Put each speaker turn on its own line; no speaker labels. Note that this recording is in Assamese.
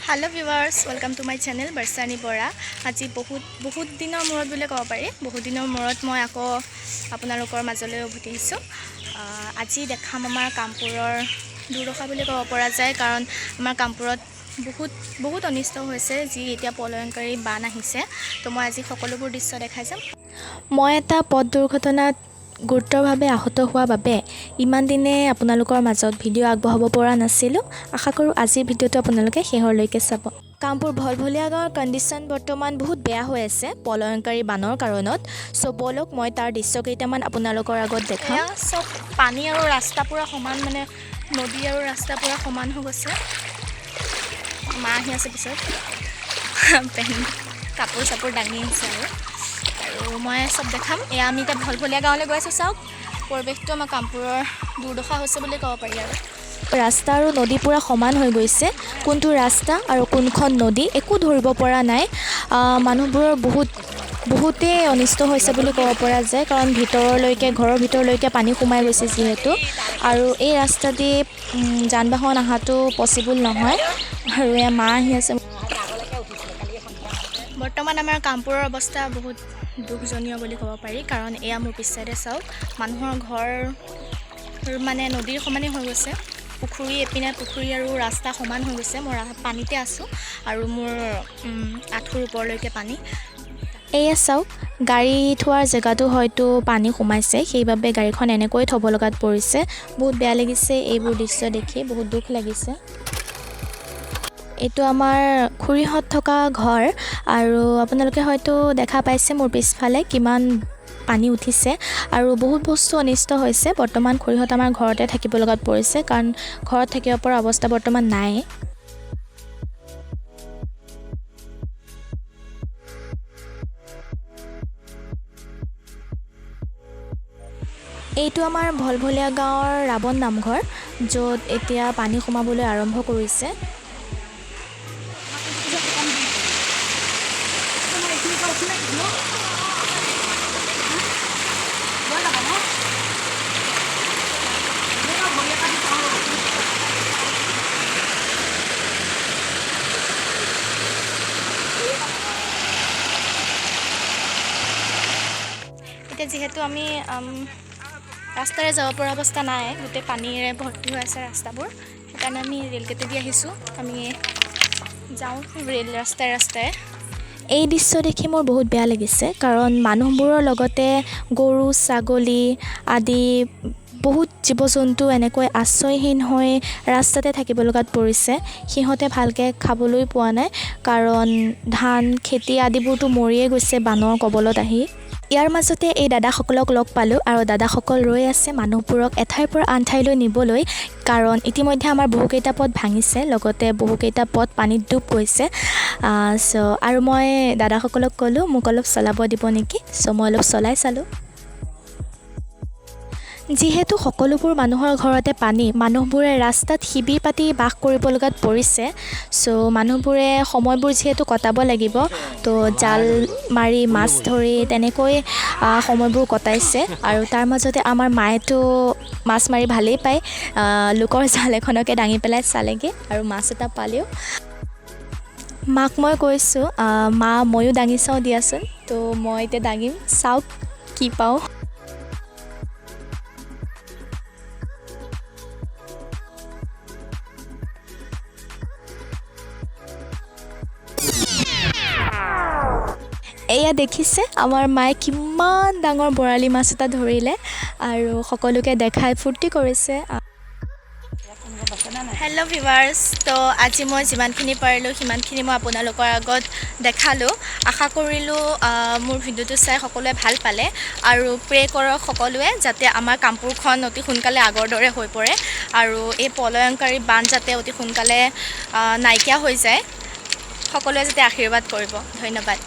Hello viewers, welcome to my channel Barsani Bora. আজি বহুত দিনৰ মূৰত বুলি ক'ব পাৰি। বহুত দিনৰ মূৰত মই আকৌ আপোনালোকৰ মাজলৈ উভতি আহিছোঁ। আজি দেখাম আমাৰ কামপুৰৰ দুৰ্দশা বুলি ক'ব পৰা যায়, কাৰণ আমাৰ কামপুৰত বহুত অনিষ্ট হৈছে, যি এতিয়া পলয়ংকাৰী বান আহিছে। তো মই আজি সকলোবোৰ দৃশ্য দেখাই যাম। মই এটা পথ দুৰ্ঘটনাত গুৰুতৰভাৱে আহত হোৱা বাবে ইমান দিনে আপোনালোকৰ মাজত ভিডিঅ' আগবঢ়াব পৰা নাছিলোঁ। আশা কৰোঁ আজিৰ ভিডিঅ'টো আপোনালোকে শেষলৈকে চাব। কামপুৰ ভলভলীয়া গাঁৱৰ কণ্ডিশ্যন বৰ্তমান বহুত বেয়া হৈ আছে পলয়ংকাৰী বানৰ কাৰণত। চ' বলক মই তাৰ দৃশ্য কেইটামান আপোনালোকৰ আগত দেখাম। চব পানী আৰু ৰাস্তা পুৰা সমান, মানে নদী আৰু ৰাস্তা পুৰা সমান হৈ গৈছে। মা আহি আছে পিছত কাপোৰ চাপোৰ দাঙি আহিছে আৰু মই চব দেখাম। এয়া আমি এতিয়া ভলভলীয়া গাঁৱলৈ গৈ আছোঁ। চাওক পৰিৱেশটো আমাৰ কামপুৰৰ দুৰ্দশা হৈছে বুলি ক'ব পাৰি। আৰু ৰাস্তা আৰু নদী পূৰা সমান হৈ গৈছে। কোনটো ৰাস্তা আৰু কোনখন নদী একো ধৰিব পৰা নাই। মানুহবোৰৰ বহুতেই অনিষ্ট হৈছে বুলি ক'ব পৰা যায়, কাৰণ ঘৰৰ ভিতৰলৈকে পানী সোমাই গৈছে যিহেতু। আৰু এই ৰাস্তা দি যান বাহন অহাটো পচিবল নহয়। আৰু এয়া মা আহি আছে। বৰ্তমান আমাৰ কামপুৰৰ অৱস্থা বহুত দুখজনীয় বুলি ক'ব পাৰি, কাৰণ এয়া মোৰ পিছ চাইডে চাওক, মানুহৰ ঘৰ মানে নদীৰ সমানেই হৈ গৈছে। এপিনে পুখুৰী আৰু ৰাস্তা সমান হৈ গৈছে। মই পানীতে আছোঁ আৰু মোৰ আঁঠুৰ ওপৰলৈকে পানী। এয়া চাওক, গাড়ী থোৱাৰ জেগাটো হয়তো পানী সোমাইছে, সেইবাবে গাড়ীখন এনেকৈ থ'ব লগাত পৰিছে। বহুত বেয়া লাগিছে এইবোৰ দৃশ্য দেখি, বহুত দুখ লাগিছে। এইটো আমাৰ খুৰীহঁত থকা ঘৰ, আৰু আপোনালোকে হয়তো দেখা পাইছে মোৰ পিছফালে কিমান পানী উঠিছে আৰু বহুত বস্তু অনিষ্ট হৈছে। বৰ্তমান খুৰীহঁত আমাৰ ঘৰতে থাকিব লগাত পৰিছে, কাৰণ ঘৰত থাকিব পৰা অৱস্থা বৰ্তমান নাই। এইটো আমাৰ ভলভলীয়া গাঁৱৰ ৰাৱণ নামঘৰ, য'ত এতিয়া পানী সোমাবলৈ আৰম্ভ কৰিছে। এতিয়া যিহেতু আমি ৰাস্তাৰে যাব পৰা অৱস্থা নাই, গোটেই পানীৰে ভৰ্তি হৈ আছে ৰাস্তাবোৰ, সেইকাৰণে আমি ৰে'লগেটেদি আহিছোঁ। আমি যাওঁ ৰে'ল ৰাস্তাৰে। এই দৃশ্য দেখি মোৰ বহুত বেয়া লাগিছে, কাৰণ মানুহবোৰৰ লগতে গৰু ছাগলী আদি বহুত জীৱ জন্তু এনেকৈ আশ্ৰয়হীন হৈ ৰাস্তাতে থাকিব লগাত পৰিছে। সিহঁতে ভালকৈ খাবলৈ পোৱা নাই, কাৰণ ধান খেতি আদিবোৰতো মৰিয়ে গৈছে বানৰ কবলত আহি। ইয়াৰ মাজতে এই দাদাসকলক লগ পালোঁ, আৰু দাদাসকল ৰৈ আছে মানুহবোৰক এঠাইৰ পৰা আন ঠাইলৈ নিবলৈ, কাৰণ ইতিমধ্যে আমাৰ বহুকেইটা পথ ভাঙিছে, লগতে বহুকেইটা পথ পানীত ডুব গৈছে। আৰু মই দাদাসকলক ক'লোঁ মোক অলপ চলাব দিব নেকি। মই অলপ চলাই চালোঁ। যিহেতু সকলোবোৰ মানুহৰ ঘৰতে পানী, মানুহবোৰে ৰাস্তাত শিবিৰ পাতি বাস কৰিব লগাত পৰিছে। মানুহবোৰে সময়বোৰ যিহেতু কটাব লাগিব, তো জাল মাৰি মাছ ধৰি তেনেকৈ সময়বোৰ কটাইছে। আৰু তাৰ মাজতে আমাৰ মায়েতো মাছ মাৰি ভালেই পায়, লোকৰ জাল এখনকে দাঙি পেলাই চালেগৈ আৰু মাছ এটা পালেও। মাক মই কৈছোঁ, মা ময়ো দাঙি চাওঁ দিয়াচোন। তো মই এতিয়া দাঙিম, চাওক কি পাওঁ। এয়া দেখিছে আমাৰ মায়ে কিমান ডাঙৰ বৰালি মাছ এটা ধৰিলে, আৰু সকলোকে দেখাই ফূৰ্তি কৰিছে। হেল্ল' ভিউৱাৰ্ছ, তো আজি মই যিমানখিনি পাৰিলোঁ সিমানখিনি মই আপোনালোকৰ আগত দেখালোঁ। আশা কৰিলোঁ মোৰ ভিডিঅ'টো চাই সকলোৱে ভাল পালে, আৰু প্ৰে কৰক সকলোৱে যাতে আমাৰ কামপুৰখন অতি সোনকালে আগৰ দৰে হৈ পৰে, আৰু এই পলয়ংকাৰী বান যাতে অতি সোনকালে নাইকিয়া হৈ যায়। সকলোৱে যাতে আশীৰ্বাদ কৰিব। ধন্যবাদ।